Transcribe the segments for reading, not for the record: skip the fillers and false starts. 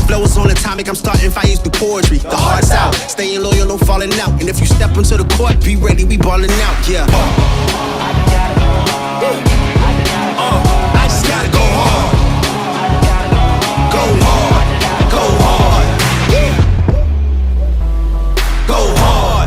Flows on atomic, I'm starting fires through poetry. The heart's out, staying loyal, no falling out. And if you step into the court, be ready, we ballin' out, yeah. I just gotta go hard. Go hard, go hard, go hard.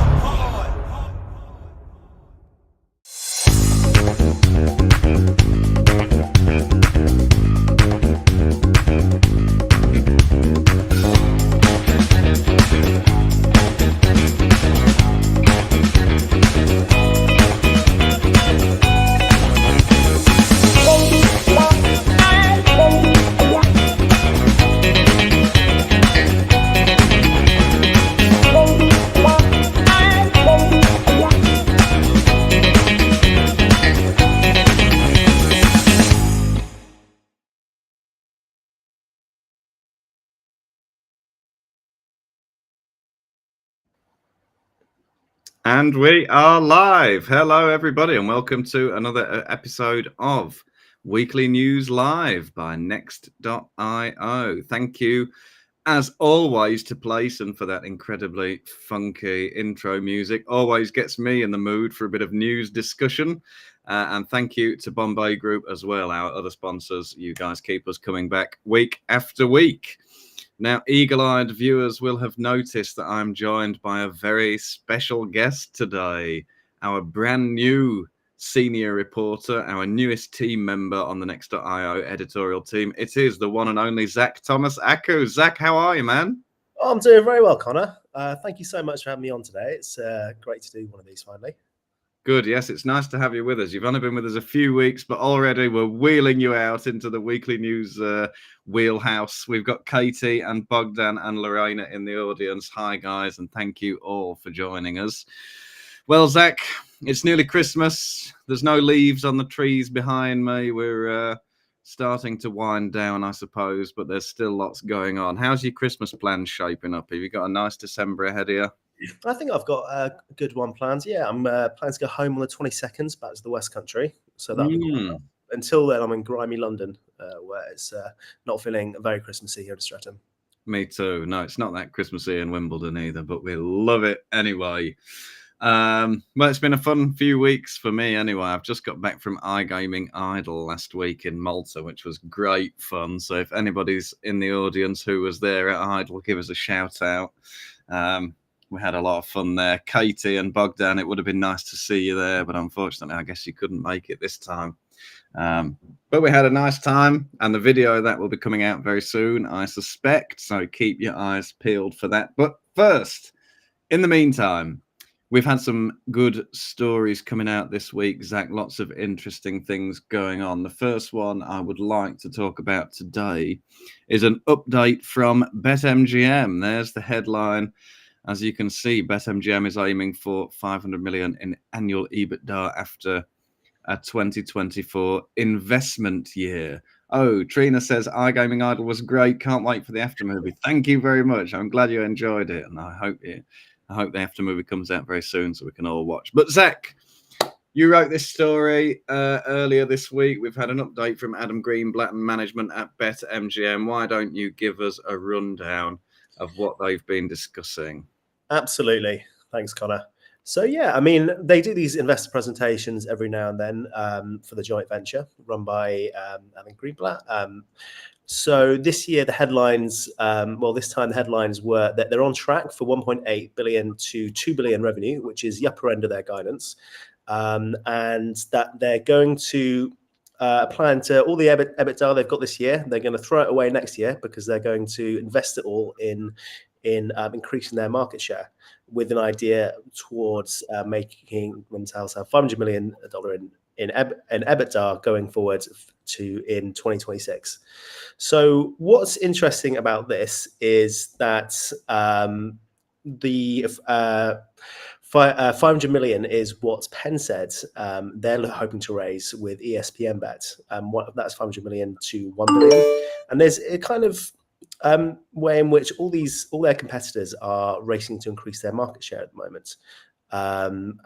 And we are live. Hello, everybody, and welcome to another episode of Weekly News Live by Next.io. Thank you, as always, to Playson for that incredibly funky intro music. Always gets me in the mood for a bit of news discussion. And thank you to Bombay Group as well, our other sponsors. You guys keep us coming back week after week. Now, eagle-eyed viewers will have noticed that I'm joined by a very special guest today, our brand new senior reporter, our newest team member on the Next.io editorial team. It is the one and only Zak Thomas-Akoo. Zak, how are you, man? Oh, I'm doing very well, Connor. Thank you so much for having me on today. It's great to do one of these finally. Good, yes, it's nice to have you with us. You've only been with us a few weeks, but already we're wheeling you out into the weekly news wheelhouse. We've got Katie and Bogdan and Lorena in the audience. Hi, guys, and thank you all for joining us. Well, Zak, it's nearly Christmas. There's no leaves on the trees behind me. We're starting to wind down, I suppose, but there's still lots going on. How's your Christmas plans shaping up? Have you got a nice December ahead of you? I think I've got a good one planned. Yeah, I'm planning to go home on the 22nd back to the West Country. So that'll be until then, I'm in grimy London, where it's not feeling very Christmassy here at Streatham. Me too. No, it's not that Christmassy in Wimbledon either, but we love it anyway. Well, it's been a fun few weeks for me anyway. I've just got back from iGaming Idol last week in Malta, which was great fun. So if anybody's in the audience who was there at Idol, give us a shout out. We had a lot of fun there. Katie and Bogdan, it would have been nice to see you there, but unfortunately, I guess you couldn't make it this time. But we had a nice time, and the video of that will be coming out very soon, I suspect, so keep your eyes peeled for that. But first, in the meantime, we've had some good stories coming out this week, Zak, lots of interesting things going on. The first one I would like to talk about today is an update from BetMGM. There's the headline. As you can see, BetMGM is aiming for 500 million in annual EBITDA after a 2024 investment year. Oh, Trina says iGaming Idol was great. Can't wait for the after movie. Thank you very much. I'm glad you enjoyed it, and I hope the after movie comes out very soon so we can all watch. But Zak, you wrote this story earlier this week. We've had an update from Adam Greenblatt and management at BetMGM. Why don't you give us a rundown of what they've been discussing? Absolutely. Thanks, Connor. So, yeah, I mean, they do these investor presentations every now and then for the joint venture run by Adam Greenblatt. So this year, the headlines, this time the headlines were that they're on track for 1.8 billion to 2 billion revenue, which is the upper end of their guidance, and that they're going to plan to all the EBITDA they've got this year, they're going to throw it away next year because they're going to invest it all in increasing their market share, with an idea towards making themselves have $500 million in EBITDA going forward in 2026. So what's interesting about this is that the 500 million is what Penn said they're hoping to raise with ESPN Bet. That's 500 million to 1 billion. And there's a kind of way in which all their competitors are racing to increase their market share at the moment. And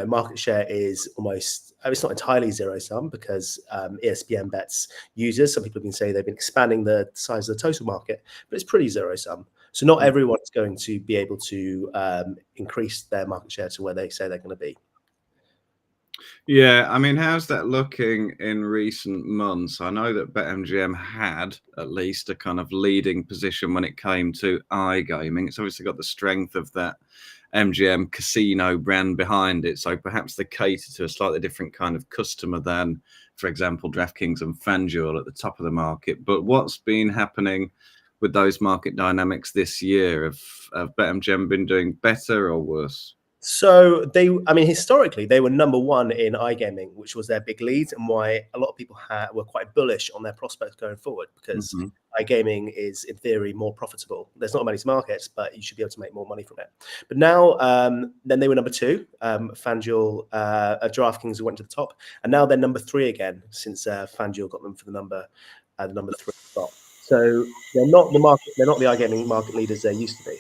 market share is almost, it's not entirely zero sum, because ESPN bets users, some people have been saying they've been expanding the size of the total market, but it's pretty zero sum. So not everyone is going to be able to increase their market share to where they say they're going to be. Yeah, I mean, how's that looking in recent months? I know that BetMGM had at least a kind of leading position when it came to iGaming. It's obviously got the strength of that MGM casino brand behind it. So perhaps they cater to a slightly different kind of customer than, for example, DraftKings and FanDuel at the top of the market. But what's been happening with those market dynamics this year? Have BetMGM been doing better or worse? So historically, they were number one in iGaming, which was their big lead, and why a lot of people were quite bullish on their prospects going forward, because iGaming is, in theory, more profitable. There's not many markets, but you should be able to make more money from it. But now, then they were number two. FanDuel, DraftKings went to the top, and now they're number three again, since FanDuel got them for the number three spot. So they're not They're not the iGaming market leaders they used to be.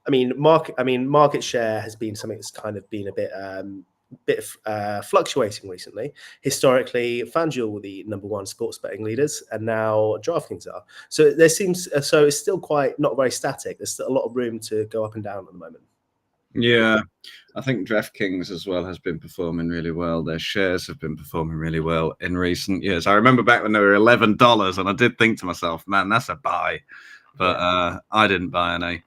Market share has been something that's kind of been a bit fluctuating recently. Historically, FanDuel were the number one sports betting leaders, and now DraftKings are. So it's still quite not very static. There's still a lot of room to go up and down at the moment. Yeah, I think DraftKings as well has been performing really well. Their shares have been performing really well in recent years. I remember back when they were $11, and I did think to myself, man, that's a buy. But I didn't buy any.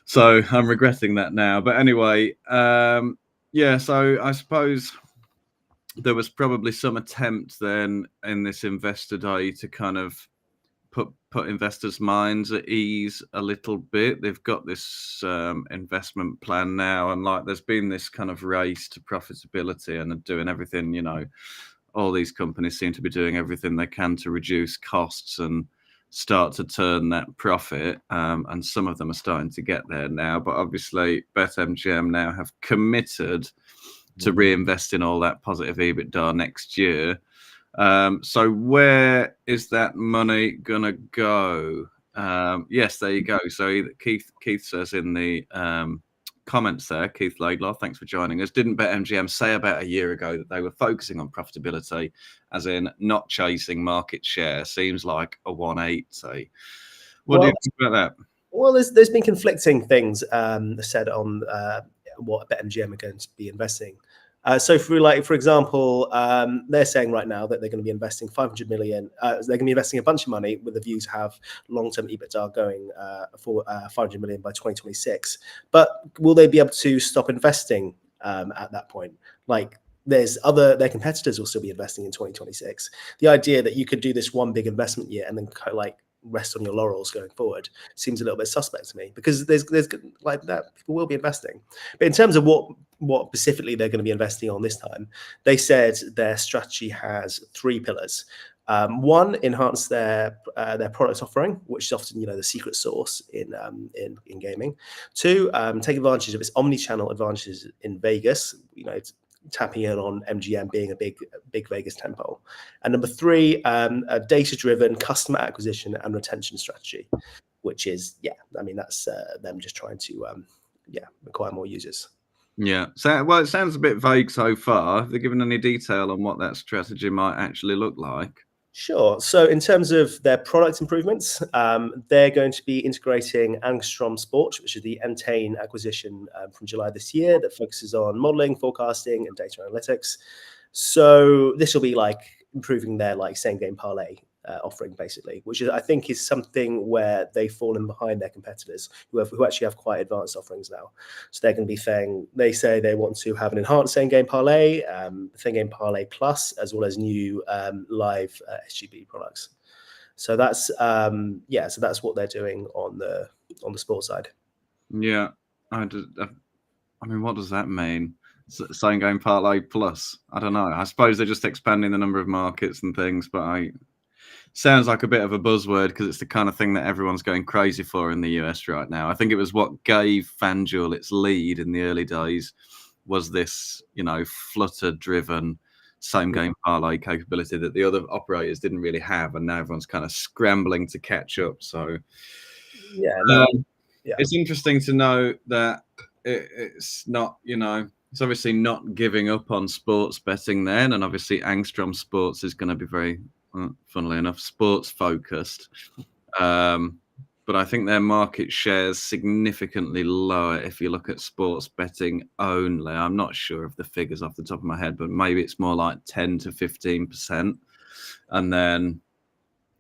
So I'm regretting that now. But anyway, so I suppose there was probably some attempt then in this investor day to kind of put investors' minds at ease a little bit. They've got this investment plan now, and like there's been this kind of race to profitability, and they're doing everything, all these companies seem to be doing everything they can to reduce costs and start to turn that profit, and some of them are starting to get there now. But obviously, BetMGM now have committed to reinvest in all that positive EBITDA next year. So where is that money gonna go? Yes, there you go. So Keith says in the comments there, Keith Laidlaw, thanks for joining us. Didn't BetMGM say about a year ago that they were focusing on profitability, as in not chasing market share? Seems like a 180. What do you think about that? Well, there's been conflicting things said on what BetMGM are going to be investing. So for example, they're saying right now that they're going to be investing 500 million. They're going to be investing a bunch of money with a view to have long-term EBITDA going for 500 million by 2026. But will they be able to stop investing at that point? Like, their competitors will still be investing in 2026. The idea that you could do this one big investment year and then kind of like rest on your laurels going forward seems a little bit suspect to me, because there's like that people will be investing. But in terms of what specifically they're going to be investing on this time, they said their strategy has three pillars. One, enhance their product offering, which is often the secret sauce in gaming. Two, take advantage of its omni-channel advantages in Vegas. Tapping in on MGM being a big Vegas tempo. And number three, a data-driven customer acquisition and retention strategy, which is, that's them just trying to, acquire more users. Yeah. So, well, it sounds a bit vague so far. Have they given any detail on what that strategy might actually look like? Sure. So in terms of their product improvements, they're going to be integrating Angstrom Sport, which is the Entain acquisition from July this year, that focuses on modeling, forecasting, and data analytics. So this will be like improving their same game parlay offering, basically, which I think is something where they've fallen behind their competitors who actually have quite advanced offerings now. So they're going to be saying, they say they want to have an enhanced same game parlay, same game parlay plus, as well as new live SGB products. So that's so that's what they're doing on the sports side. Yeah, I mean, what does that mean? Same game parlay plus? I don't know. I suppose they're just expanding the number of markets and things, but sounds like a bit of a buzzword because it's the kind of thing that everyone's going crazy for in the US right now. I think it was what gave FanDuel its lead in the early days was this, Flutter-driven same game parlay capability that the other operators didn't really have, and now everyone's kind of scrambling to catch up. So It's interesting to know that it's not, it's obviously not giving up on sports betting then, and obviously Angstrom Sports is going to be very, funnily enough, sports focused. But I think their market share is significantly lower if you look at sports betting only. I'm not sure of the figures off the top of my head, but maybe it's more like 10 to 15%. And then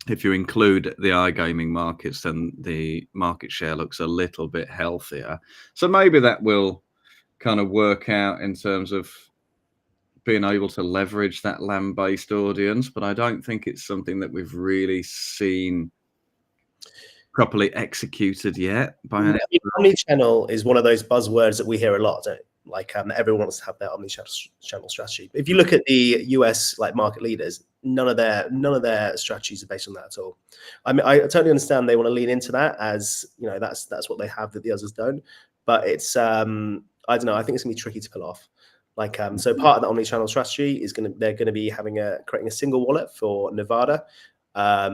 if you include the iGaming markets, then the market share looks a little bit healthier. So maybe that will kind of work out in terms of being able to leverage that land-based audience. But I don't think it's something that we've really seen properly executed yet. Omni-channel is one of those buzzwords that we hear a lot. Like everyone wants to have their omni-channel strategy. If you look at the US market leaders, none of their strategies are based on that at all. I mean, I totally understand they want to lean into that, as that's what they have that the others don't. But it's I don't know. I think it's gonna be tricky to pull off. So part of the omni-channel strategy is they're gonna be creating a single wallet for Nevada. I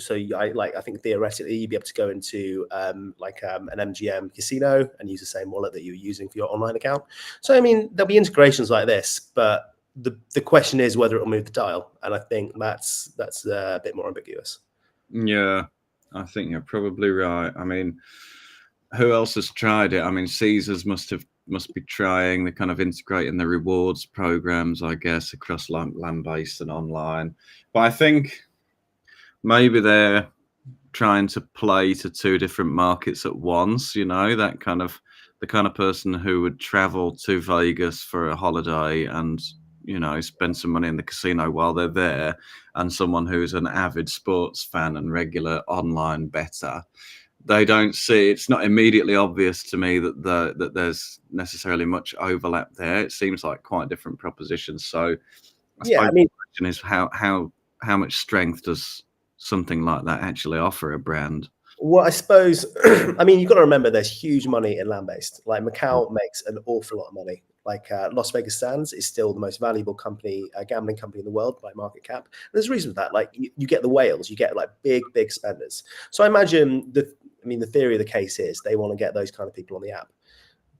think theoretically you'd be able to go into an MGM casino and use the same wallet that you're using for your online account. So I mean, there'll be integrations like this, but the question is whether it'll move the dial, and I think that's a bit more ambiguous. Yeah, I think you're probably right. I mean, who else has tried it? I mean, Caesars must be trying. They're kind of integrating the rewards programs, I guess, across land-based and online. But I think maybe they're trying to play to two different markets at once. That kind of the kind of person who would travel to Vegas for a holiday and spend some money in the casino while they're there, and someone who's an avid sports fan and regular online bettor. They don't see, it's not immediately obvious to me that there's necessarily much overlap there. It seems like quite different propositions. So the question is how much strength does something like that actually offer a brand? Well, I suppose, I mean, you've got to remember there's huge money in land-based. Macau makes an awful lot of money. Las Vegas Sands is still the most valuable gambling company in the world by market cap. And there's a reason for that. You get the whales, you get big spenders. So I imagine the theory of the case is they want to get those kind of people on the app.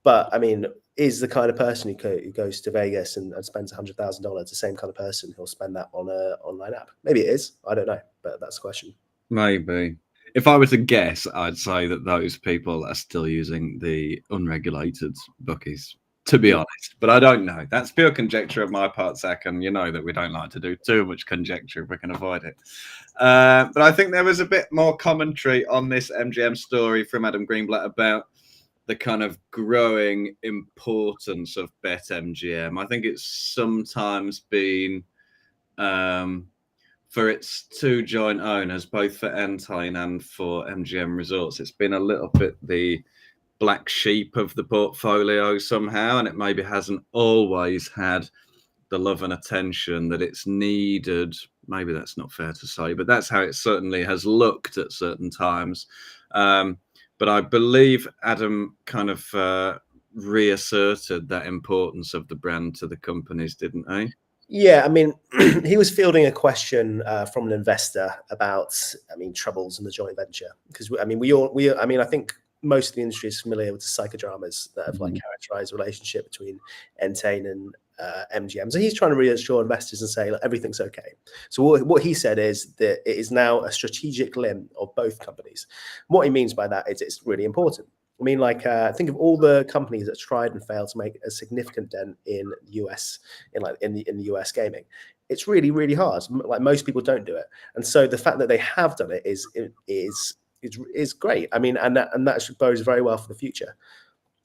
But I mean, is the kind of person who goes to Vegas and spends $100,000 the same kind of person who'll spend that on an online app? Maybe it is. I don't know, but that's the question. Maybe. If I were to guess, I'd say that those people are still using the unregulated bookies, to be honest. But I don't know. That's pure conjecture of my part, Zach, and you know that we don't like to do too much conjecture if we can avoid it. But I think there was a bit more commentary on this MGM story from Adam Greenblatt about the kind of growing importance of BetMGM. I think it's sometimes been for its two joint owners, both for Entain and for MGM Resorts, it's been a little bit the black sheep of the portfolio somehow, and it maybe hasn't always had the love and attention that it's needed. Maybe that's not fair to say, but that's how it certainly has looked at certain times. But I believe Adam kind of reasserted that importance of the brand to the companies, didn't he? Yeah, I mean, he was fielding a question from an investor about, troubles in the joint venture. Because I think most of the industry is familiar with the psychodramas that have characterized the relationship between Entain and MGM. So he's trying to reassure investors and say, everything's okay. So what he said is that it is now a strategic limb of both companies. What he means by that is it's really important. I mean, think of all the companies that tried and failed to make a significant dent in the US, in the US gaming. It's really, really hard. Most people don't do it, and so the fact that they have done it is great. I mean, and that bodes very well for the future.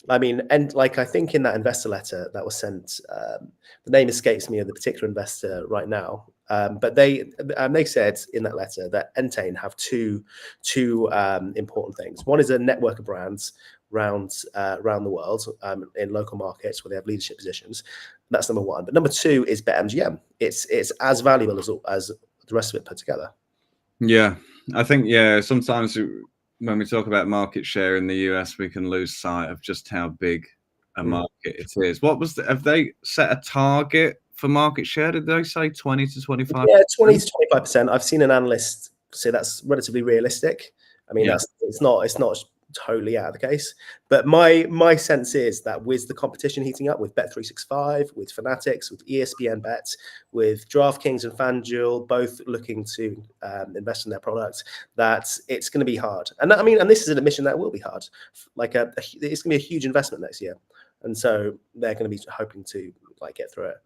I mean, and I think in that investor letter that was sent, the name escapes me of the particular investor right now. But they said in that letter that Entain have two important things. One is a network of brands around the world in local markets where they have leadership positions. That's number one. But number two is BetMGM. It's as valuable as the rest of it put together. Yeah, I think sometimes when we talk about market share in the US, we can lose sight of just how big a market it is. Have they set a target for market share? Did they say 20 to 25%? Yeah, 20 to 25%. I've seen an analyst say that's relatively realistic. I mean, it's not totally out of the case. But my sense is that with the competition heating up, with Bet365, with Fanatics, with ESPN Bet, with DraftKings and FanDuel both looking to invest in their products, that it's going to be hard. And I mean, and this is an admission that will be hard. Like it's going to be a huge investment next year, and so they're going to be hoping to like get through it.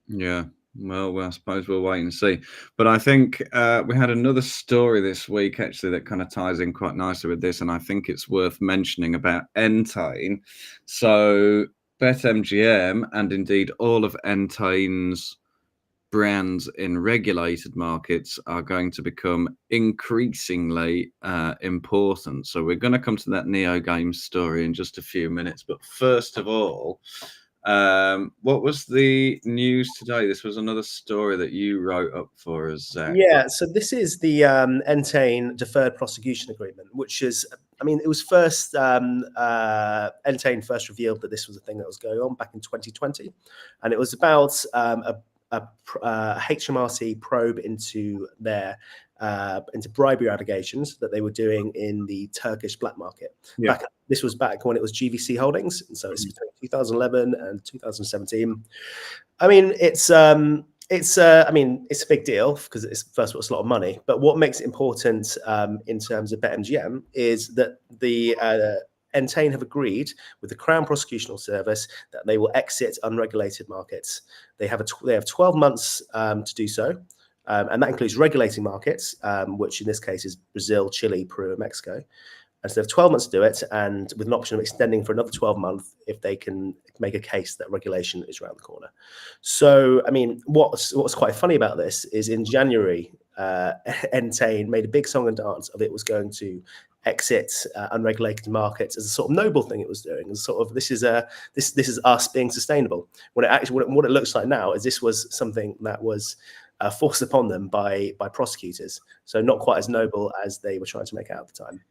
Yeah. Well, I suppose we'll wait and see. But I think we had another story this week, actually, that kind of ties in quite nicely with this. And I think it's worth mentioning about Entain. So BetMGM and indeed all of Entain's brands in regulated markets are going to become increasingly important. So we're going to come to that NeoGames story in just a few minutes. But first of all, what was the news today? This was another story that you wrote up for us, Zach. Yeah, so this is the Entain deferred prosecution agreement, which is, I mean, it was first, Entain first revealed that this was a thing that was going on back in 2020. And it was about a HMRC probe into their into bribery allegations that they were doing in the Turkish black market. Yeah. This was back when it was GVC Holdings, and so it's between 2011 and 2017. I mean, it's a big deal because it's first of all, it's a lot of money. But what makes it important in terms of BetMGM is that the Entain have agreed with the Crown Prosecutional Service that they will exit unregulated markets. They have 12 months to do so. And that includes regulating markets, which in this case is Brazil, Chile, Peru, and Mexico. And so they have 12 months to do it, and with an option of extending for another 12 months if they can make a case that regulation is around the corner. So, I mean, what's quite funny about this is in January, Entain made a big song and dance of it was going to exit unregulated markets as a sort of noble thing it was doing. And sort of this is us being sustainable. What it looks like now is this was something that was forced upon them by prosecutors. So not quite as noble as they were trying to make out at the time.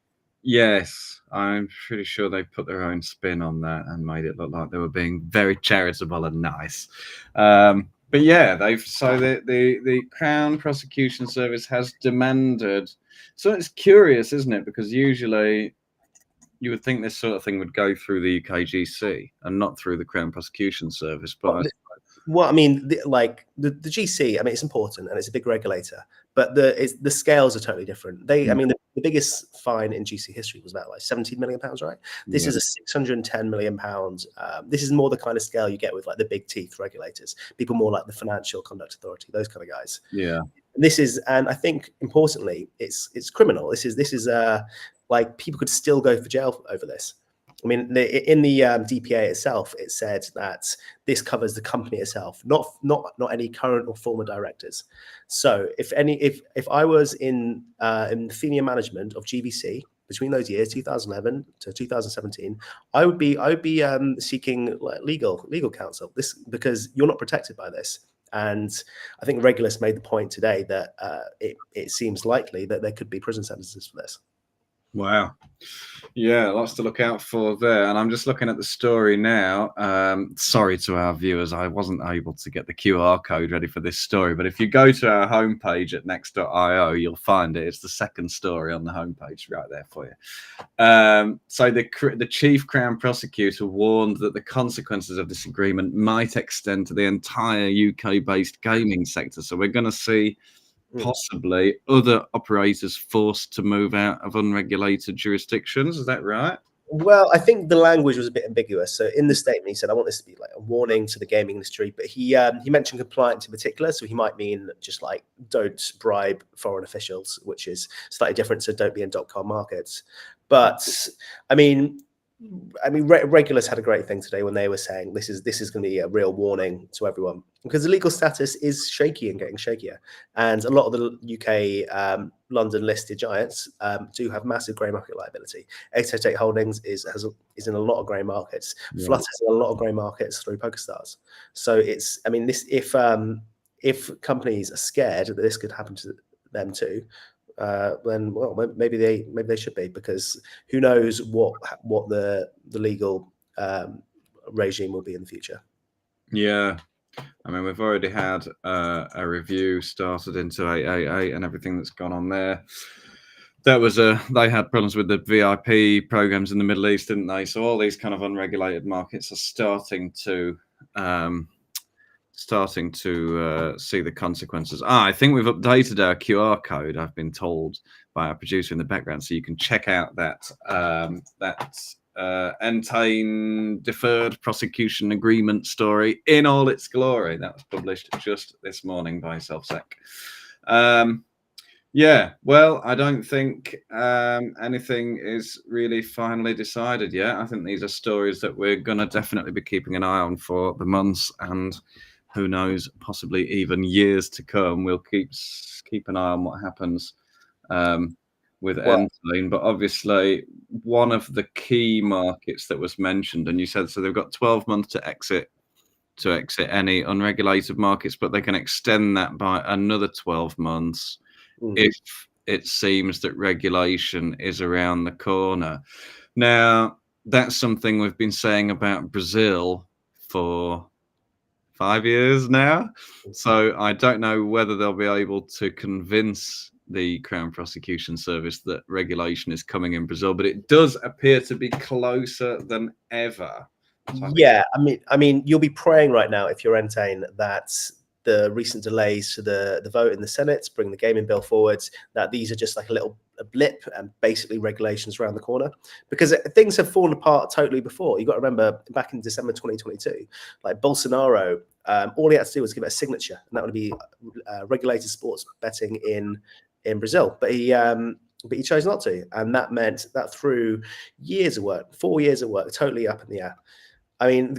Yes, I'm pretty sure they put their own spin on that and made it look like they were being very charitable and nice. But yeah, the Crown Prosecution Service has demanded. So it's curious, isn't it? Because usually you would think this sort of thing would go through the UKGC and not through the Crown Prosecution Service. But well, I mean, the GC, I mean, it's important and it's a big regulator, but the scales are totally different. I mean, the biggest fine in GC history was about like £17 million, right? This is a £610 million. This is more the kind of scale you get with like the big teeth regulators, people more like the Financial Conduct Authority, those kind of guys. Yeah. This is, and I think importantly, it's criminal. This is like people could still go for jail over this. I mean, in the DPA itself, it said that this covers the company itself, not any current or former directors. So if I was in senior management of GVC between those years, 2011 to 2017, I would be seeking like legal counsel. This because you're not protected by this. And I think Regulus made the point today that it seems likely that there could be prison sentences for this. Wow. Yeah, lots to look out for there. And I'm just looking at the story now. Sorry to our viewers, I wasn't able to get the QR code ready for this story. But if you go to our homepage at next.io, you'll find it. It's the second story on the homepage right there for you. So the chief Crown prosecutor warned that the consequences of this agreement might extend to the entire UK-based gaming sector. So we're going to see possibly other operators forced to move out of unregulated jurisdictions. Is that right? Well, I think the language was a bit ambiguous. So in the statement, he said, I want this to be like a warning to the gaming industry. But he mentioned compliance in particular. So he might mean just like don't bribe foreign officials, which is slightly different. So don't be in .com markets. But I mean, Regulus had a great thing today when they were saying this is going to be a real warning to everyone because the legal status is shaky and getting shakier, and a lot of the UK London listed giants do have massive grey market liability. 888 Holdings is in a lot of grey markets. Yeah. Flutter's in a lot of grey markets through PokerStars. So it's this if companies are scared that this could happen to them too. Then well, maybe they should be, because who knows what the legal regime will be in the future. Yeah, I mean, we've already had a review started into 888 and everything that's gone on there. they had problems with the VIP programs in the Middle East, didn't they? So all these kind of unregulated markets are starting to see the consequences. I think we've updated our QR code, I've been told by our producer in the background, so you can check out that Entain deferred prosecution agreement story in all its glory. That was published just this morning by Zak. Yeah, well, I don't think anything is really finally decided yet. I think these are stories that we're going to definitely be keeping an eye on for the months and who knows, possibly even years to come. We'll keep an eye on what happens with Entain. But obviously, one of the key markets that was mentioned, and you said so they've got 12 months to exit any unregulated markets, but they can extend that by another 12 months. If it seems that regulation is around the corner. Now, that's something we've been saying about Brazil for 5 years now. So I don't know whether they'll be able to convince the Crown Prosecution Service that regulation is coming in Brazil, but it does appear to be closer than ever. So yeah, I mean, you'll be praying right now if you're Entain that the recent delays to the vote in the Senate, bring the gaming bill forwards, that these are just like a blip and basically regulations around the corner, because things have fallen apart totally before. You got to remember back in December 2022, like Bolsonaro, all he had to do was give it a signature, and that would be regulated sports betting in Brazil. But he chose not to, and that meant that through years of work, 4 years of work, totally up in the air. I mean,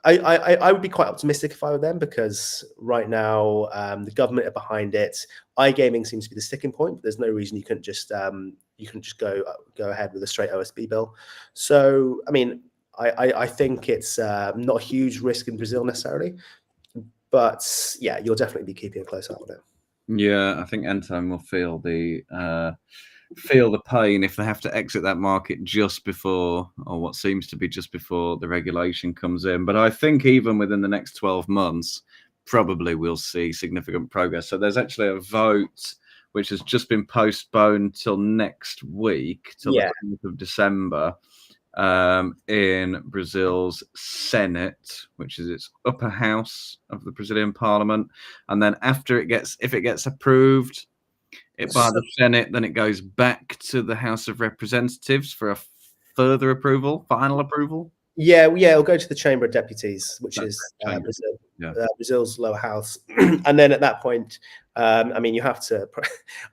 I would be quite optimistic if I were them, because right now the government are behind it. iGaming seems to be the sticking point. But there's no reason you couldn't just go ahead with a straight OSB bill. So I mean, I think it's not a huge risk in Brazil necessarily, but yeah, you'll definitely be keeping a close eye on it. Yeah, I think Entain will feel the pain if they have to exit that market just before, or what seems to be just before, the regulation comes in. But I think even within the next 12 months, probably we'll see significant progress. So there's actually a vote which has just been postponed till next week, till the 10th of December, in Brazil's Senate, which is its upper house of the Brazilian Parliament. And then after if it gets approved by the Senate, then it goes back to the House of Representatives for a further approval, final approval. Yeah, it'll go to the Chamber of Deputies, which is Brazil's lower house, and then at that point, I mean, you have to.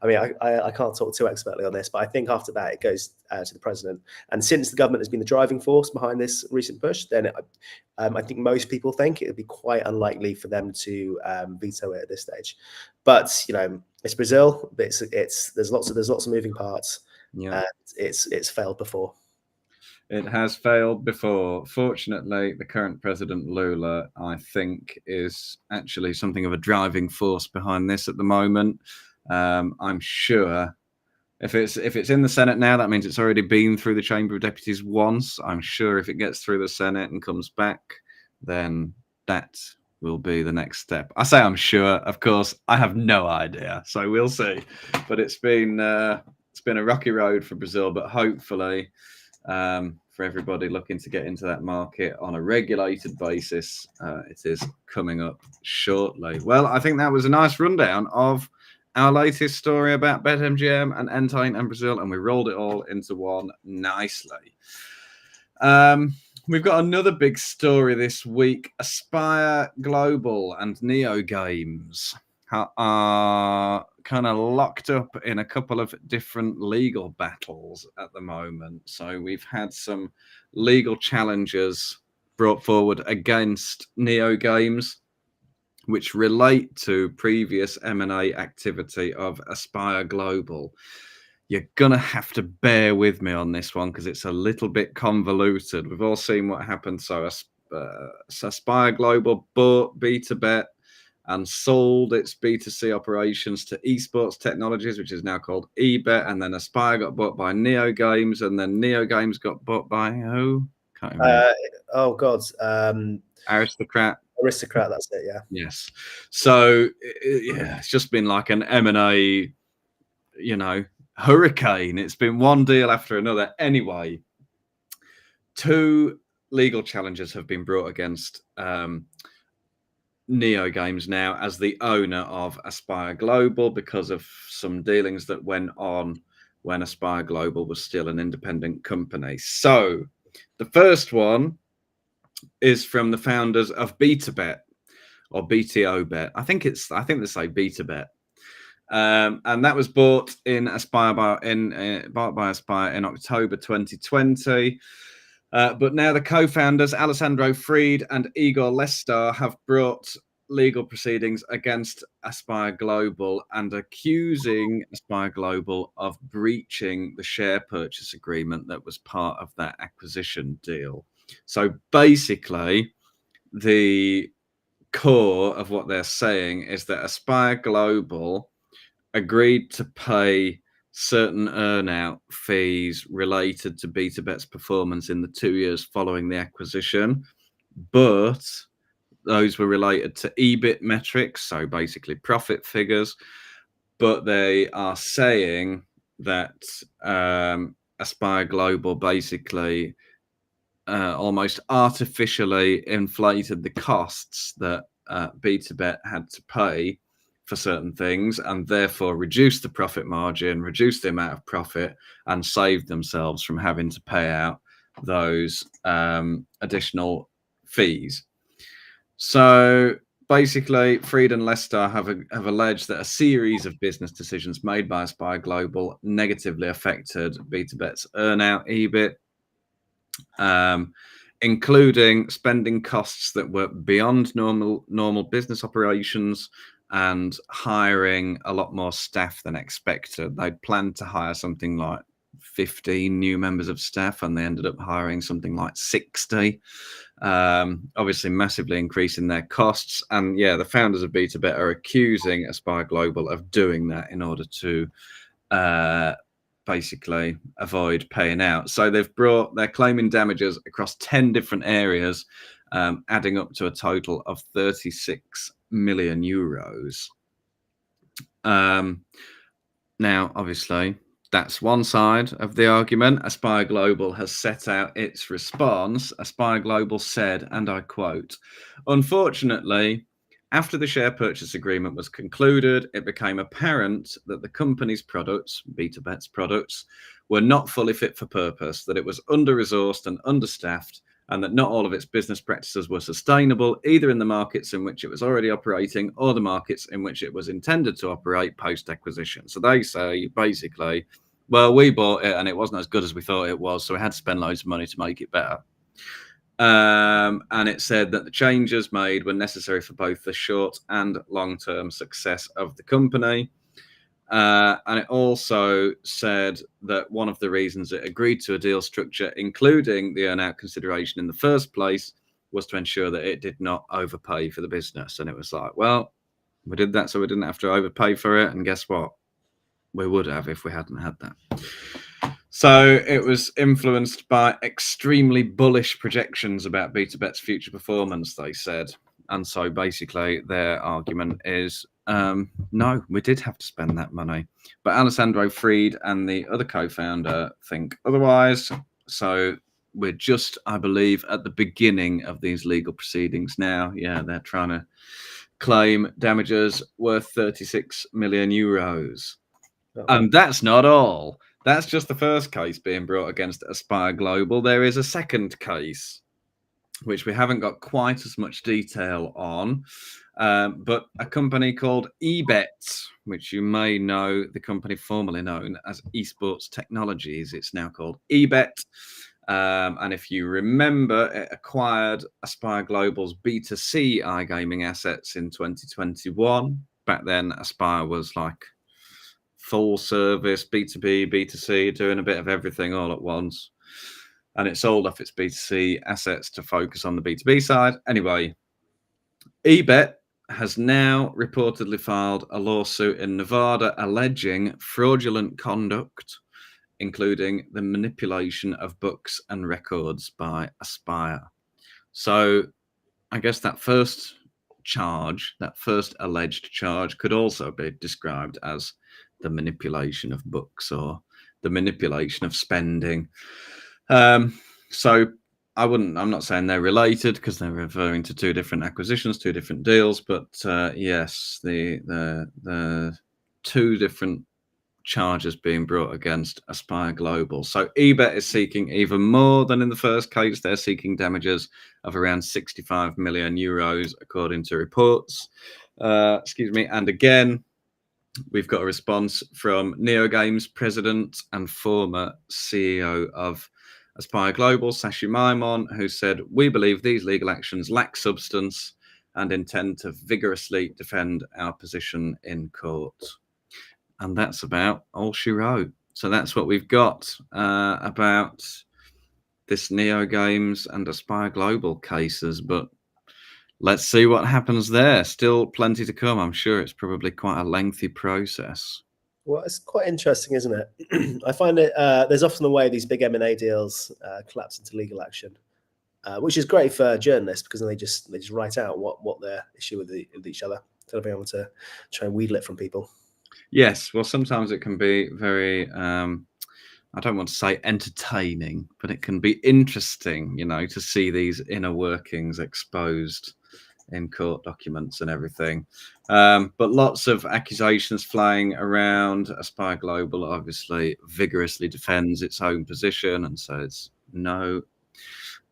I mean, I can't talk too expertly on this, but I think after that it goes to the president. And since the government has been the driving force behind this recent push, then I think most people think it would be quite unlikely for them to veto it at this stage. But you know, it's Brazil. There's lots of moving parts. Yeah, it's failed before. It has failed before. Fortunately, the current president, Lula, I think, is actually something of a driving force behind this at the moment. I'm sure if it's in the Senate now, that means it's already been through the Chamber of Deputies once. I'm sure if it gets through the Senate and comes back, then that will be the next step. I say I'm sure. Of course, I have no idea, so we'll see. But it's been a rocky road for Brazil, but hopefully, for everybody looking to get into that market on a regulated basis, it is coming up shortly. Well, I think that was a nice rundown of our latest story about BetMGM and Entain and Brazil, and we rolled it all into one nicely. We've got another big story this week. Aspire Global and NeoGames are kind of locked up in a couple of different legal battles at the moment. So we've had some legal challenges brought forward against NeoGames, which relate to previous M&A activity of Aspire Global. You're going to have to bear with me on this one because it's a little bit convoluted. We've all seen what happened. So Aspire Global bought BtoBet and sold its B2C operations to Esports Technologies, which is now called eBet. And then Aspire got bought by NeoGames, and then NeoGames got bought by who? Can't remember. Oh, God. Aristocrat, that's it, yeah. Yes. So, yeah, it's just been like an M&A, hurricane. It's been one deal after another. Anyway, 2 legal challenges have been brought against NeoGames now as the owner of Aspire Global because of some dealings that went on when Aspire Global was still an independent company. So the first one is from the founders of BetaBet or BTOBet. I think they say BetaBet. And that was bought bought by Aspire in October 2020. But now the co-founders, Alessandro Fried and Igor Lestar, have brought legal proceedings against Aspire Global and accusing Aspire Global of breaching the share purchase agreement that was part of that acquisition deal. So basically, the core of what they're saying is that Aspire Global agreed to pay certain earnout fees related to BetaBet's performance in the 2 years following the acquisition, but those were related to EBIT metrics, so basically profit figures. But they are saying that Aspire Global basically almost artificially inflated the costs that BetaBet had to pay for certain things, and therefore reduced the profit margin, reduced the amount of profit, and saved themselves from having to pay out those additional fees. So basically, Fried and Lestar have alleged that a series of business decisions made by Aspire Global negatively affected BetaBet's earnout EBIT, including spending costs that were beyond normal business operations and hiring a lot more staff than expected. They'd planned to hire something like 15 new members of staff, and they ended up hiring something like 60. Obviously massively increasing their costs. And yeah, the founders of BetaBet are accusing Aspire Global of doing that in order to basically avoid paying out. So they're claiming damages across 10 different areas, adding up to a total of 36 million euros. Now, obviously, that's one side of the argument. Aspire Global has set out its response. Aspire Global said, and I quote, "Unfortunately, after the share purchase agreement was concluded, it became apparent that the company's products, BetaBet's products, were not fully fit for purpose, that it was under-resourced and understaffed, and that not all of its business practices were sustainable, either in the markets in which it was already operating or the markets in which it was intended to operate post-acquisition." So they say, basically, well, we bought it and it wasn't as good as we thought it was, so we had to spend loads of money to make it better. And it said that the changes made were necessary for both the short and long-term success of the company. And it also said that one of the reasons it agreed to a deal structure, including the earnout consideration in the first place, was to ensure that it did not overpay for the business. And it was like, well, we did that so we didn't have to overpay for it. And guess what? We would have if we hadn't had that. So it was influenced by extremely bullish projections about BetaBet's future performance, they said. And so basically their argument is, no, we did have to spend that money. But Alessandro Fried and the other co-founder think otherwise. So we're just, I believe, at the beginning of these legal proceedings now. Yeah, they're trying to claim damages worth 36 million euros. And that's not all. That's just the first case being brought against Aspire Global. There is a second case, which we haven't got quite as much detail on, but a company called eBet, which you may know, the company formerly known as Esports Technologies. It's now called eBet. And if you remember, it acquired Aspire Global's B2C iGaming assets in 2021. Back then, Aspire was like full service, B2B, B2C, doing a bit of everything all at once. And it sold off its B2C assets to focus on the B2B side. Anyway, eBet has now reportedly filed a lawsuit in Nevada alleging fraudulent conduct, including the manipulation of books and records by Aspire. So I guess that first charge, that first alleged charge, could also be described as the manipulation of books or the manipulation of spending. So I'm not saying they're related because they're referring to two different acquisitions, two different deals, but yes, the two different charges being brought against Aspire Global. So eBet is seeking even more than in the first case. They're seeking damages of around 65 million euros, according to reports. And again, we've got a response from NeoGames president and former CEO of Aspire Global, Sashi Maimon, who said, "We believe these legal actions lack substance and intend to vigorously defend our position in court." And that's about all she wrote. So that's what we've got about this NeoGames and Aspire Global cases. But let's see what happens there. Still plenty to come. I'm sure it's probably quite a lengthy process. Well, it's quite interesting, isn't it? I find it there's often a way these big M&A deals collapse into legal action, which is great for journalists because then they just write out what their issue with each other, instead of being able to try and wheedle it from people. Yes, well, sometimes it can be very, I don't want to say entertaining, but it can be interesting, to see these inner workings exposed in court documents and everything. But lots of accusations flying around. Aspire Global obviously vigorously defends its own position and says no.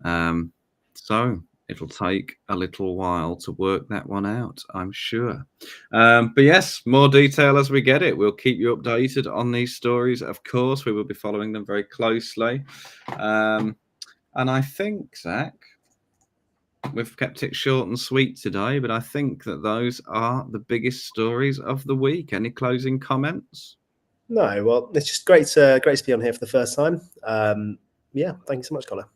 So it'll take a little while to work that one out, I'm sure. But yes, more detail as we get it. We'll keep you updated on these stories. Of course, we will be following them very closely. And I think, Zach, we've kept it short and sweet today, but I think that those are the biggest stories of the week. Any closing comments? No, well, it's just great to be on here for the first time. Yeah, thank you so much, Conor.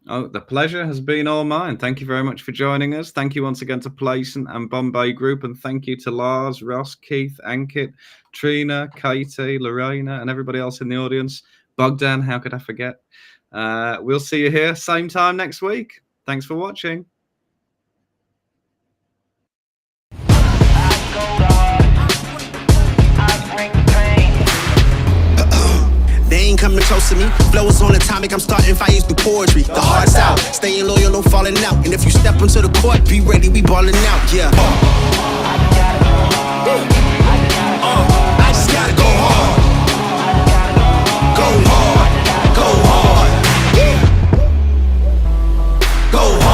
Oh, the pleasure has been all mine. Thank you very much for joining us. Thank you once again to Playson and Bombay Group, and thank you to Lars, Ross, Keith, Ankit, Trina, Katie, Lorena, and everybody else in the audience. Bogdan, how could I forget? We'll see you here same time next week. Thanks for watching. They ain't coming close to me. Flows on atomic, I'm starting fires through poetry. The heart's out, staying loyal, no falling out. And if you step into the court, be ready, we balling out. Yeah. I just gotta go hard. Go hard. Go hard. Go hard.